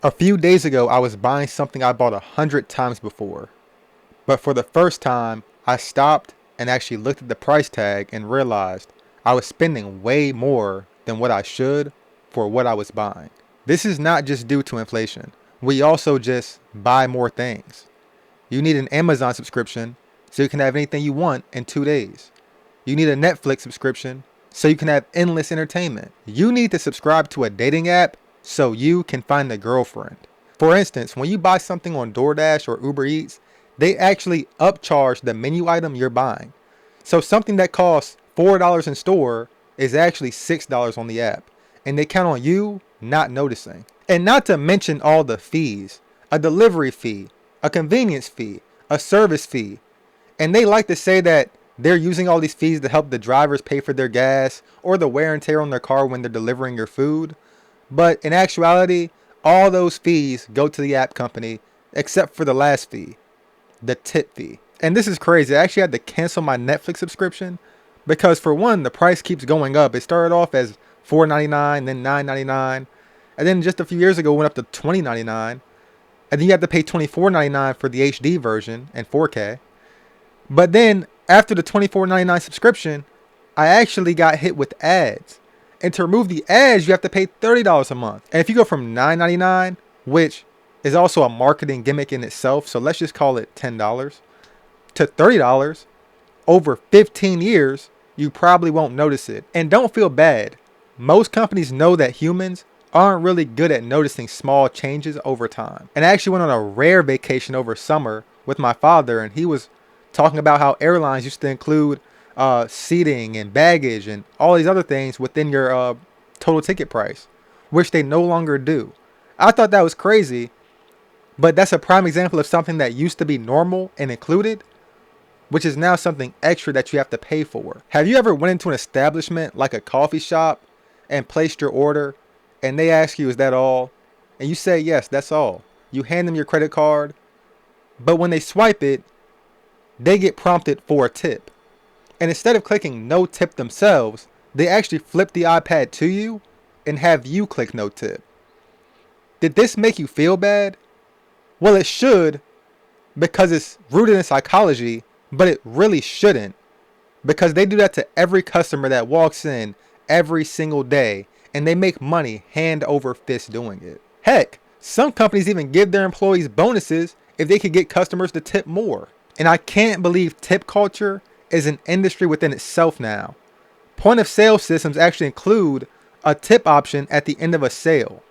A few days ago, I was buying something I bought 100 times before. But for the first time, I stopped and actually looked at the price tag and realized I was spending way more than what I should for what I was buying. This is not just due to inflation. We also just buy more things. You need an Amazon subscription so you can have anything you want in 2 days. You need a Netflix subscription so you can have endless entertainment. You need to subscribe to a dating app so you can find a girlfriend. For instance, when you buy something on DoorDash or Uber Eats, they actually upcharge the menu item you're buying. So something that costs $4 in store is actually $6 on the app. And they count on you not noticing. And not to mention all the fees. A delivery fee, a convenience fee, a service fee. And they like to say that they're using all these fees to help the drivers pay for their gas or the wear and tear on their car when they're delivering your food. But in actuality, all those fees go to the app company except for the last fee, the tip fee. And this is crazy. I actually had to cancel my Netflix subscription because, for one, the price keeps going up. It started off as $4.99, then $9.99, and then just a few years ago it went up to $20.99. And then you have to pay $24.99 for the HD version and 4K. But then after the $24.99 subscription, I actually got hit with ads. And to remove the ads, you have to pay $30 a month. And if you go from $9.99, which is also a marketing gimmick in itself, so let's just call it $10, to $30 over 15 years, you probably won't notice it. And don't feel bad. Most companies know that humans aren't really good at noticing small changes over time. And I actually went on a rare vacation over summer with my father, and he was talking about how airlines used to include seating and baggage and all these other things within your total ticket price, which they no longer do. I thought that was crazy, but that's a prime example of something that used to be normal and included, which is now something extra that you have to pay for. Have you ever went into an establishment like a coffee shop and placed your order and they ask you, is that all? And you say, yes, that's all. You hand them your credit card, but when they swipe it, they get prompted for a tip. And instead of clicking no tip themselves, they actually flip the iPad to you and have you click no tip. Did this make you feel bad? Well, it should, because it's rooted in psychology, but it really shouldn't, because they do that to every customer that walks in every single day, and they make money hand over fist doing it. Heck, some companies even give their employees bonuses if they could get customers to tip more. And I can't believe tip culture is an industry within itself now. Point of sale systems actually include a tip option at the end of a sale,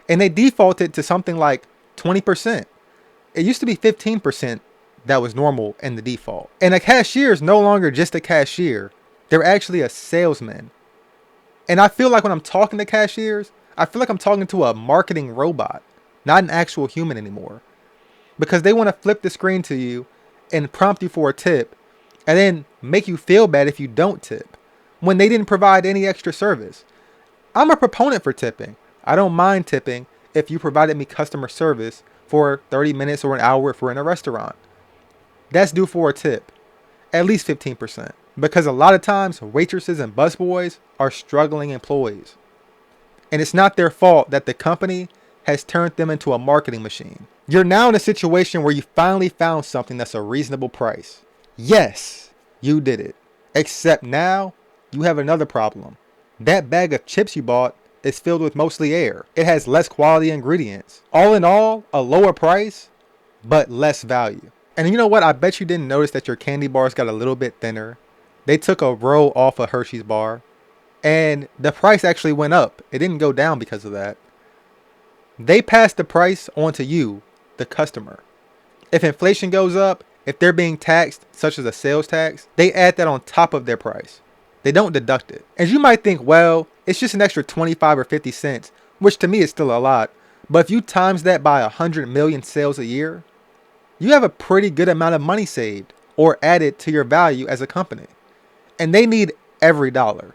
and they defaulted to something like 20%. It used to be 15% that was normal in the default. And a cashier is no longer just a cashier. They're actually a salesman. And I feel like when I'm talking to cashiers, I feel like I'm talking to a marketing robot, not an actual human anymore. Because they want to flip the screen to you and prompt you for a tip and then make you feel bad if you don't tip when they didn't provide any extra service. I'm a proponent for tipping. I don't mind tipping if you provided me customer service for 30 minutes or an hour if we're in a restaurant. That's due for a tip, at least 15%. Because a lot of times, waitresses and busboys are struggling employees. And it's not their fault that the company has turned them into a marketing machine. You're now in a situation where you finally found something that's a reasonable price. Yes, you did it. Except now, you have another problem. That bag of chips you bought is filled with mostly air. It has less quality ingredients. All in all, a lower price, but less value. And you know what? I bet you didn't notice that your candy bars got a little bit thinner. They took a row off a Hershey's bar, and the price actually went up. It didn't go down because of that. They passed the price on to you, the customer. If inflation goes up, if they're being taxed, such as a sales tax, they add that on top of their price. They don't deduct it. And you might think, well, it's just an extra 25 or 50 cents, which to me is still a lot. But if you times that by 100 million sales a year, you have a pretty good amount of money saved or added to your value as a company. And they need every dollar.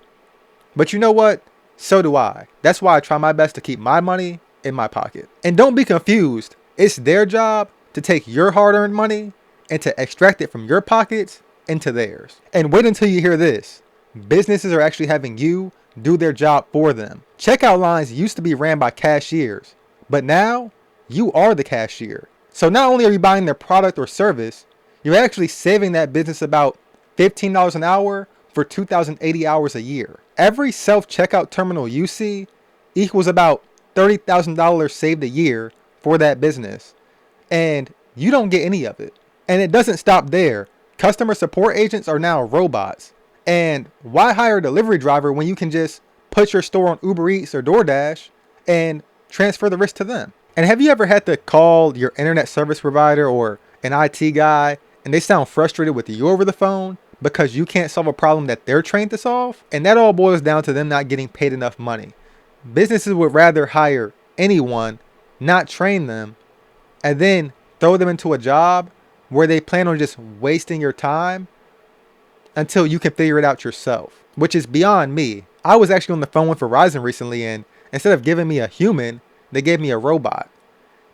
But you know what? So do I. That's why I try my best to keep my money in my pocket. And don't be confused. It's their job to take your hard-earned money and to extract it from your pockets into theirs. And wait until you hear this. Businesses are actually having you do their job for them. Checkout lines used to be ran by cashiers, But now, you are the cashier. So not only are you buying their product or service, you're actually saving that business about $15 an hour for 2,080 hours a year. Every self-checkout terminal you see equals about $30,000 saved a year for that business. And you don't get any of it. And it doesn't stop there. Customer support agents are now robots. And why hire a delivery driver when you can just put your store on Uber Eats or DoorDash and transfer the risk to them? And have you ever had to call your internet service provider or an IT guy and they sound frustrated with you over the phone because you can't solve a problem that they're trained to solve? And that all boils down to them not getting paid enough money. Businesses would rather hire anyone, not train them, and then throw them into a job where they plan on just wasting your time until you can figure it out yourself, which is beyond me. I was actually on the phone with Verizon recently, and instead of giving me a human, they gave me a robot.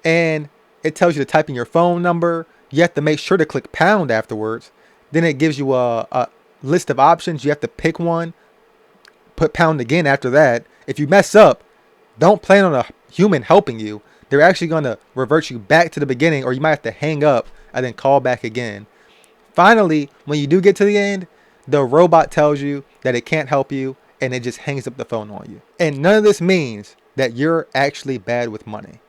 And it tells you to type in your phone number. You have to make sure to click pound afterwards. Then it gives you a list of options. You have to pick one, put pound again after that. If you mess up, don't plan on a human helping you. They're actually going to revert you back to the beginning, or you might have to hang up and then call back again. Finally, when you do get to the end, the robot tells you that it can't help you and it just hangs up the phone on you. And none of this means that you're actually bad with money.